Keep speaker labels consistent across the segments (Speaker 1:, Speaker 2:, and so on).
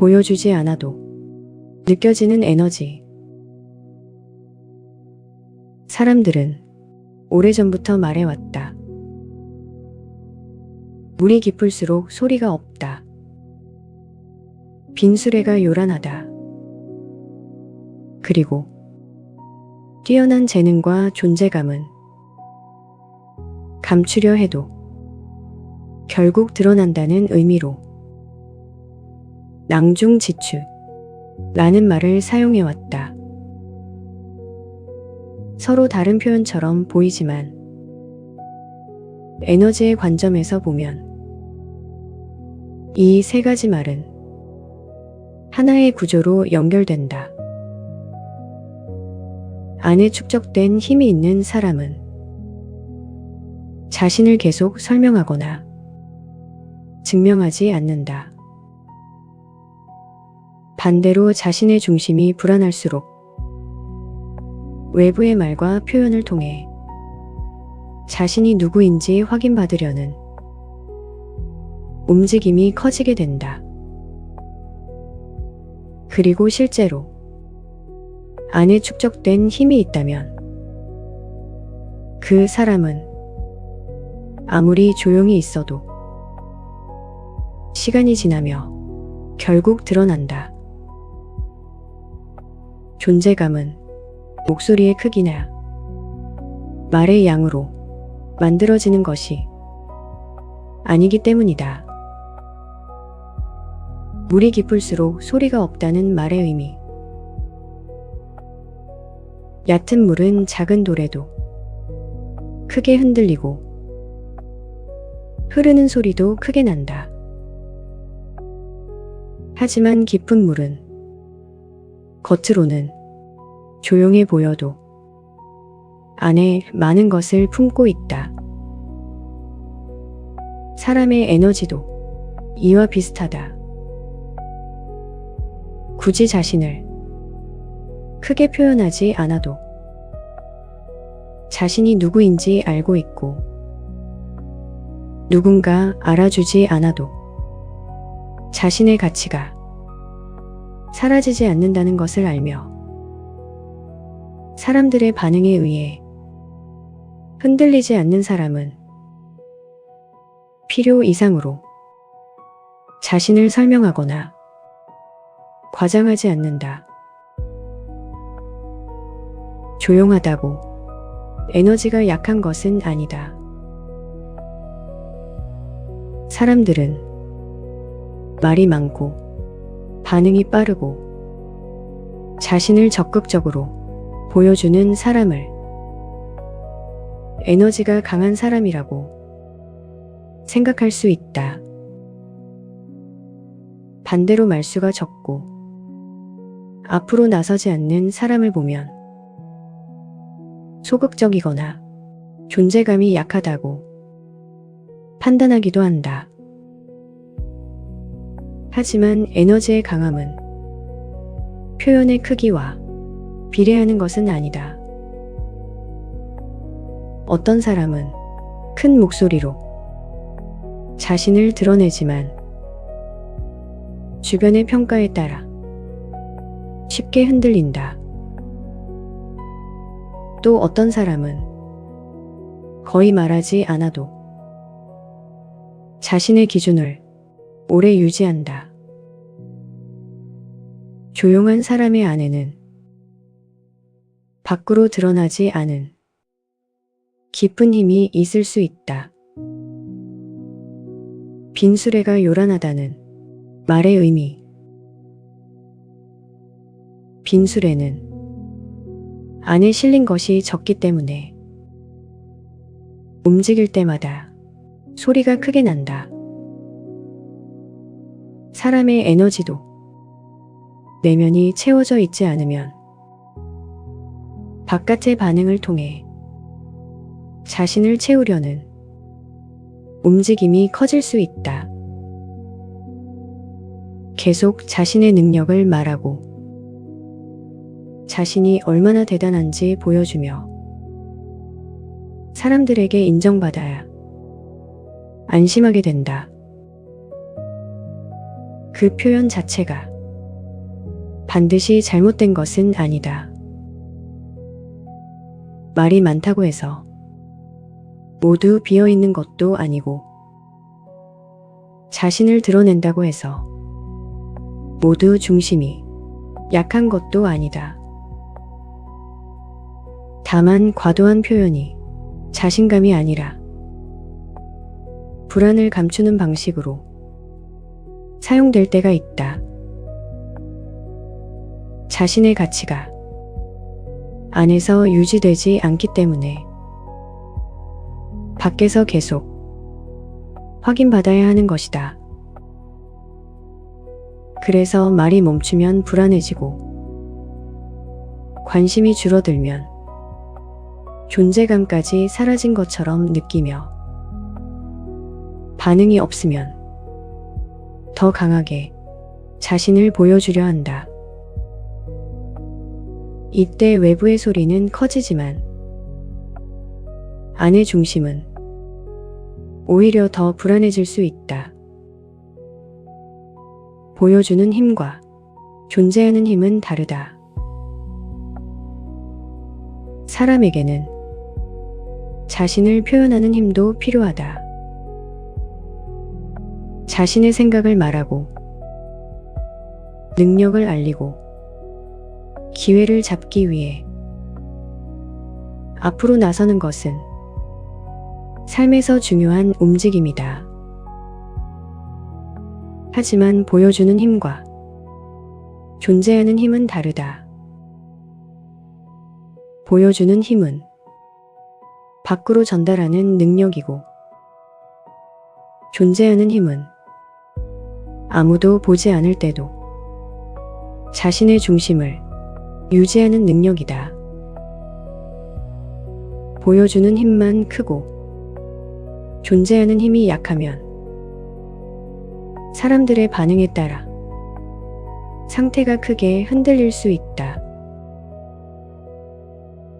Speaker 1: 보여주지 않아도 느껴지는 에너지. 사람들은 오래전부터 말해왔다. 물이 깊을수록 소리가 없다. 빈수레가 요란하다. 그리고 뛰어난 재능과 존재감은 감추려 해도 결국 드러난다는 의미로 낭중지추라는 말을 사용해왔다. 서로 다른 표현처럼 보이지만 에너지의 관점에서 보면 이 세 가지 말은 하나의 구조로 연결된다. 안에 축적된 힘이 있는 사람은 자신을 계속 설명하거나 증명하지 않는다. 반대로 자신의 중심이 불안할수록 외부의 말과 표현을 통해 자신이 누구인지 확인받으려는 움직임이 커지게 된다. 그리고 실제로 안에 축적된 힘이 있다면 그 사람은 아무리 조용히 있어도 시간이 지나며 결국 드러난다. 존재감은 목소리의 크기나 말의 양으로 만들어지는 것이 아니기 때문이다. 물이 깊을수록 소리가 없다는 말의 의미. 얕은 물은 작은 돌에도 크게 흔들리고 흐르는 소리도 크게 난다. 하지만 깊은 물은 겉으로는 조용해 보여도 안에 많은 것을 품고 있다. 사람의 에너지도 이와 비슷하다. 굳이 자신을 크게 표현하지 않아도 자신이 누구인지 알고 있고 누군가 알아주지 않아도 자신의 가치가 사라지지 않는다는 것을 알며 사람들의 반응에 의해 흔들리지 않는 사람은 필요 이상으로 자신을 설명하거나 과장하지 않는다. 조용하다고 에너지가 약한 것은 아니다. 사람들은 말이 많고 반응이 빠르고 자신을 적극적으로 보여주는 사람을 에너지가 강한 사람이라고 생각할 수 있다. 반대로 말수가 적고 앞으로 나서지 않는 사람을 보면 소극적이거나 존재감이 약하다고 판단하기도 한다. 하지만 에너지의 강함은 표현의 크기와 비례하는 것은 아니다. 어떤 사람은 큰 목소리로 자신을 드러내지만 주변의 평가에 따라 쉽게 흔들린다. 또 어떤 사람은 거의 말하지 않아도 자신의 기준을 오래 유지한다. 조용한 사람의 안에는 밖으로 드러나지 않은 깊은 힘이 있을 수 있다. 빈수레가 요란하다는 말의 의미. 빈수레는 안에 실린 것이 적기 때문에 움직일 때마다 소리가 크게 난다. 사람의 에너지도 내면이 채워져 있지 않으면 바깥의 반응을 통해 자신을 채우려는 움직임이 커질 수 있다. 계속 자신의 능력을 말하고 자신이 얼마나 대단한지 보여주며 사람들에게 인정받아야 안심하게 된다. 그 표현 자체가 반드시 잘못된 것은 아니다. 말이 많다고 해서 모두 비어있는 것도 아니고, 자신을 드러낸다고 해서 모두 중심이 약한 것도 아니다. 다만 과도한 표현이 자신감이 아니라 불안을 감추는 방식으로 사용될 때가 있다. 자신의 가치가 안에서 유지되지 않기 때문에 밖에서 계속 확인받아야 하는 것이다. 그래서 말이 멈추면 불안해지고, 관심이 줄어들면 존재감까지 사라진 것처럼 느끼며, 반응이 없으면 더 강하게 자신을 보여주려 한다. 이때 외부의 소리는 커지지만 안의 중심은 오히려 더 불안해질 수 있다. 보여주는 힘과 존재하는 힘은 다르다. 사람에게는 자신을 표현하는 힘도 필요하다. 자신의 생각을 말하고, 능력을 알리고, 기회를 잡기 위해 앞으로 나서는 것은 삶에서 중요한 움직임이다. 하지만 보여주는 힘과 존재하는 힘은 다르다. 보여주는 힘은 밖으로 전달하는 능력이고, 존재하는 힘은 아무도 보지 않을 때도 자신의 중심을 유지하는 능력이다. 보여주는 힘만 크고 존재하는 힘이 약하면 사람들의 반응에 따라 상태가 크게 흔들릴 수 있다.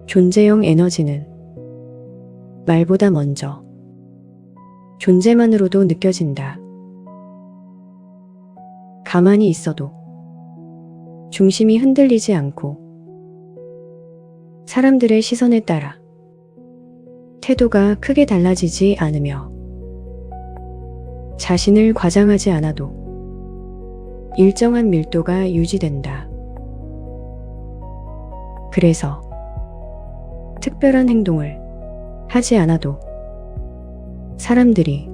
Speaker 1: 존재형 에너지는 말보다 먼저 존재만으로도 느껴진다. 가만히 있어도 중심이 흔들리지 않고, 사람들의 시선에 따라 태도가 크게 달라지지 않으며, 자신을 과장하지 않아도 일정한 밀도가 유지된다. 그래서 특별한 행동을 하지 않아도 사람들이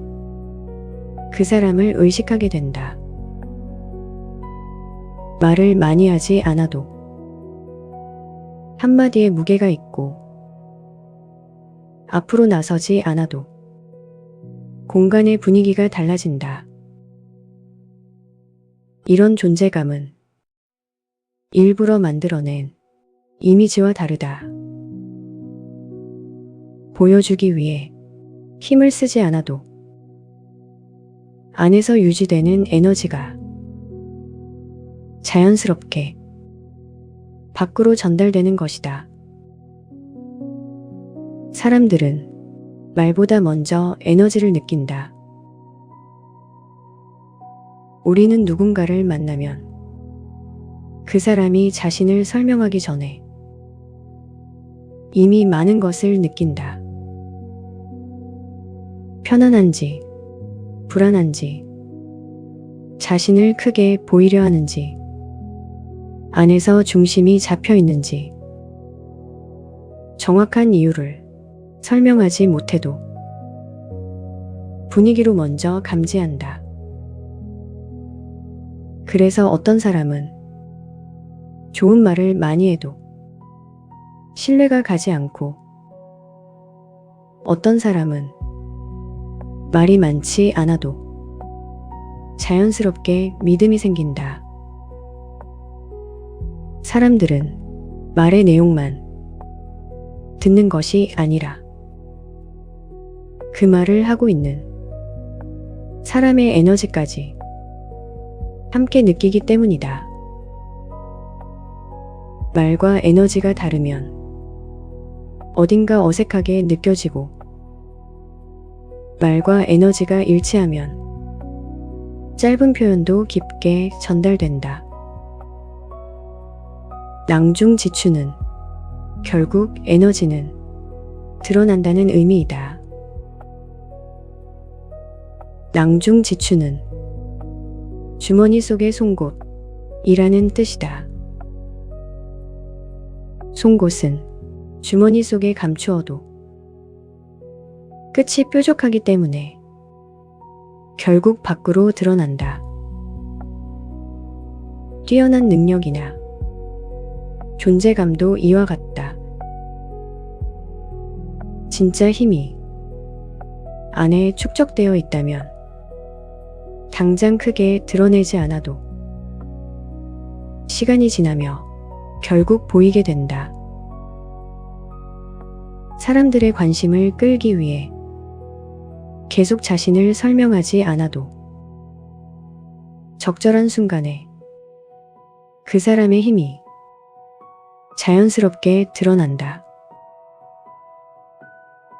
Speaker 1: 그 사람을 의식하게 된다. 말을 많이 하지 않아도 한마디에 무게가 있고, 앞으로 나서지 않아도 공간의 분위기가 달라진다. 이런 존재감은 일부러 만들어낸 이미지와 다르다. 보여주기 위해 힘을 쓰지 않아도 안에서 유지되는 에너지가 자연스럽게 밖으로 전달되는 것이다. 사람들은 말보다 먼저 에너지를 느낀다. 우리는 누군가를 만나면 그 사람이 자신을 설명하기 전에 이미 많은 것을 느낀다. 편안한지, 불안한지, 자신을 크게 보이려 하는지, 안에서 중심이 잡혀 있는지, 정확한 이유를 설명하지 못해도 분위기로 먼저 감지한다. 그래서 어떤 사람은 좋은 말을 많이 해도 신뢰가 가지 않고, 어떤 사람은 말이 많지 않아도 자연스럽게 믿음이 생긴다. 사람들은 말의 내용만 듣는 것이 아니라 그 말을 하고 있는 사람의 에너지까지 함께 느끼기 때문이다. 말과 에너지가 다르면 어딘가 어색하게 느껴지고, 말과 에너지가 일치하면 짧은 표현도 깊게 전달된다. 낭중지추는 결국 에너지는 드러난다는 의미이다. 낭중지추는 주머니 속의 송곳이라는 뜻이다. 송곳은 주머니 속에 감추어도 끝이 뾰족하기 때문에 결국 밖으로 드러난다. 뛰어난 능력이나 존재감도 이와 같다. 진짜 힘이 안에 축적되어 있다면 당장 크게 드러내지 않아도 시간이 지나며 결국 보이게 된다. 사람들의 관심을 끌기 위해 계속 자신을 설명하지 않아도 적절한 순간에 그 사람의 힘이 자연스럽게 드러난다.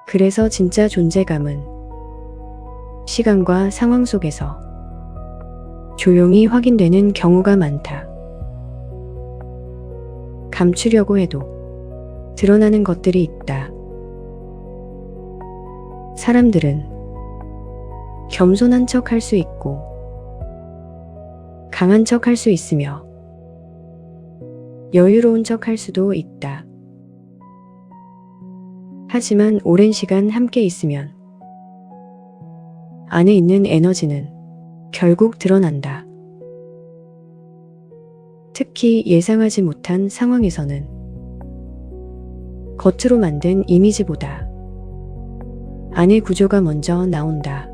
Speaker 1: 그래서 진짜 존재감은 시간과 상황 속에서 조용히 확인되는 경우가 많다. 감추려고 해도 드러나는 것들이 있다. 사람들은 겸손한 척 할 수 있고 강한 척 할 수 있으며 여유로운 척 할 수도 있다. 하지만 오랜 시간 함께 있으면 안에 있는 에너지는 결국 드러난다. 특히 예상하지 못한 상황에서는 겉으로 만든 이미지보다 안의 구조가 먼저 나온다.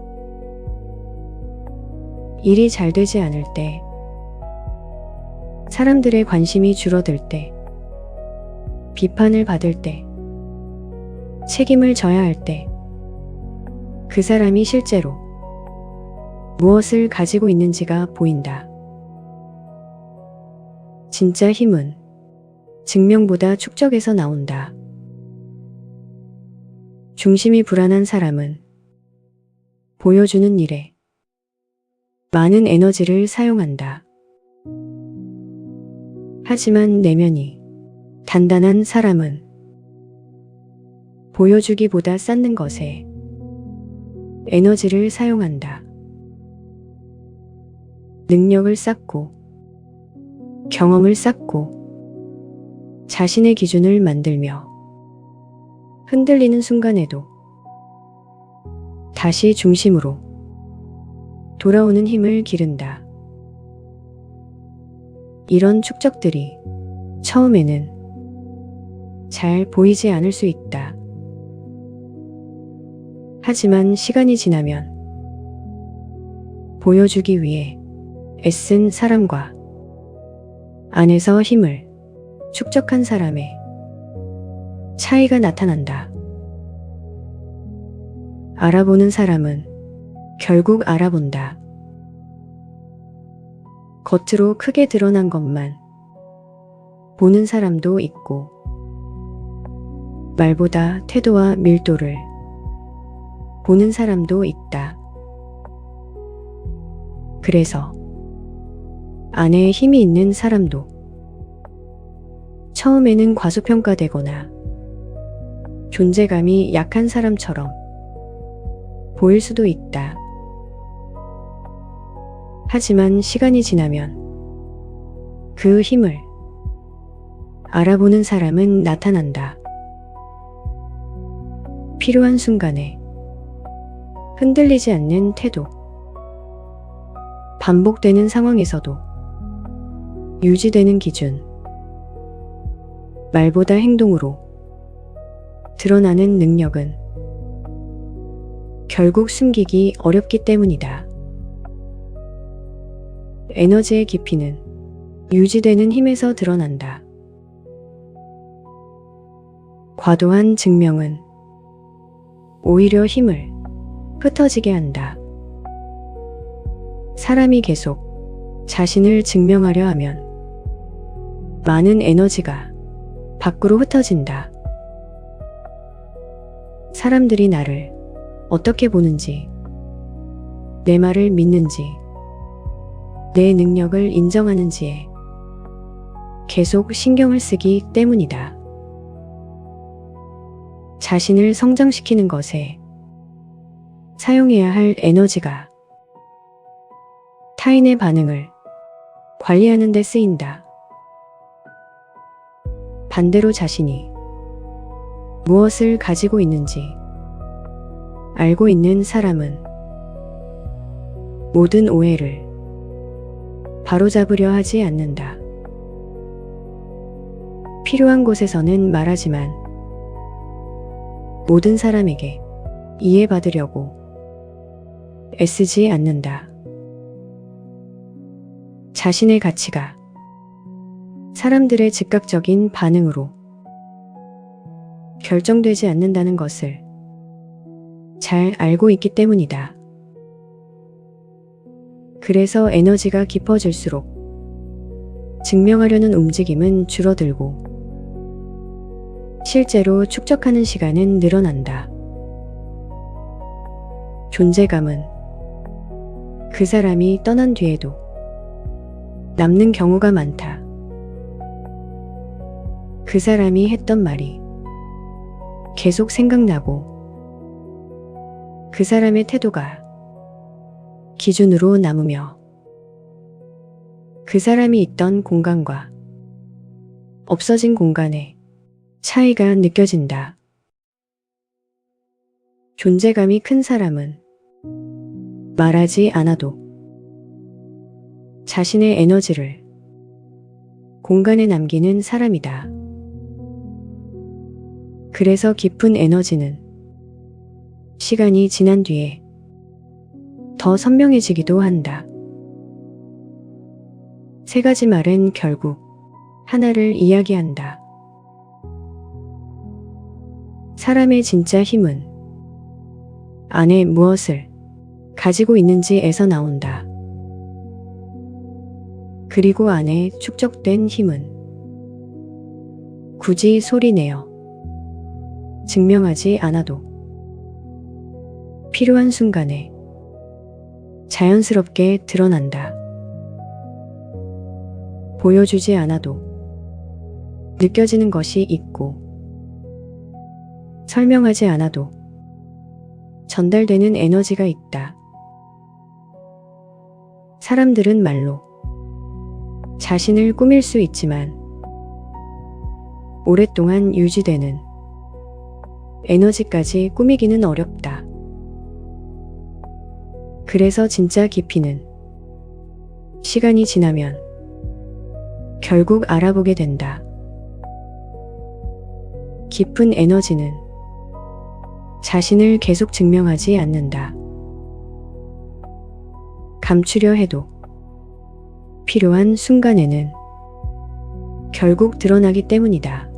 Speaker 1: 일이 잘 되지 않을 때, 사람들의 관심이 줄어들 때, 비판을 받을 때, 책임을 져야 할 때, 그 사람이 실제로 무엇을 가지고 있는지가 보인다. 진짜 힘은 증명보다 축적에서 나온다. 중심이 불안한 사람은 보여주는 일에 많은 에너지를 사용한다. 하지만 내면이 단단한 사람은 보여주기보다 쌓는 것에 에너지를 사용한다. 능력을 쌓고 경험을 쌓고 자신의 기준을 만들며 흔들리는 순간에도 다시 중심으로 돌아오는 힘을 기른다. 이런 축적들이 처음에는 잘 보이지 않을 수 있다. 하지만 시간이 지나면 보여주기 위해 애쓴 사람과 안에서 힘을 축적한 사람의 차이가 나타난다. 알아보는 사람은 결국 알아본다. 겉으로 크게 드러난 것만 보는 사람도 있고, 말보다 태도와 밀도를 보는 사람도 있다. 그래서 안에 힘이 있는 사람도 처음에는 과소평가되거나 존재감이 약한 사람처럼 보일 수도 있다. 하지만 시간이 지나면 그 힘을 알아보는 사람은 나타난다. 필요한 순간에 흔들리지 않는 태도, 반복되는 상황에서도 유지되는 기준, 말보다 행동으로 드러나는 능력은 결국 숨기기 어렵기 때문이다. 에너지의 깊이는 유지되는 힘에서 드러난다. 과도한 증명은 오히려 힘을 흩어지게 한다. 사람이 계속 자신을 증명하려 하면 많은 에너지가 밖으로 흩어진다. 사람들이 나를 어떻게 보는지, 내 말을 믿는지, 내 능력을 인정하는지에 계속 신경을 쓰기 때문이다. 자신을 성장시키는 것에 사용해야 할 에너지가 타인의 반응을 관리하는 데 쓰인다. 반대로 자신이 무엇을 가지고 있는지 알고 있는 사람은 모든 오해를 바로잡으려 하지 않는다. 필요한 곳에서는 말하지만 모든 사람에게 이해받으려고 애쓰지 않는다. 자신의 가치가 사람들의 즉각적인 반응으로 결정되지 않는다는 것을 잘 알고 있기 때문이다. 그래서 에너지가 깊어질수록 증명하려는 움직임은 줄어들고 실제로 축적하는 시간은 늘어난다. 존재감은 그 사람이 떠난 뒤에도 남는 경우가 많다. 그 사람이 했던 말이 계속 생각나고 그 사람의 태도가 기준으로 남으며 그 사람이 있던 공간과 없어진 공간의 차이가 느껴진다. 존재감이 큰 사람은 말하지 않아도 자신의 에너지를 공간에 남기는 사람이다. 그래서 깊은 에너지는 시간이 지난 뒤에 더 선명해지기도 한다. 세 가지 말은 결국 하나를 이야기한다. 사람의 진짜 힘은 안에 무엇을 가지고 있는지에서 나온다. 그리고 안에 축적된 힘은 굳이 소리내어 증명하지 않아도 필요한 순간에 자연스럽게 드러난다. 보여주지 않아도 느껴지는 것이 있고 설명하지 않아도 전달되는 에너지가 있다. 사람들은 말로 자신을 꾸밀 수 있지만 오랫동안 유지되는 에너지까지 꾸미기는 어렵다. 그래서 진짜 깊이는 시간이 지나면 결국 알아보게 된다. 깊은 에너지는 자신을 계속 증명하지 않는다. 감추려 해도 필요한 순간에는 결국 드러나기 때문이다.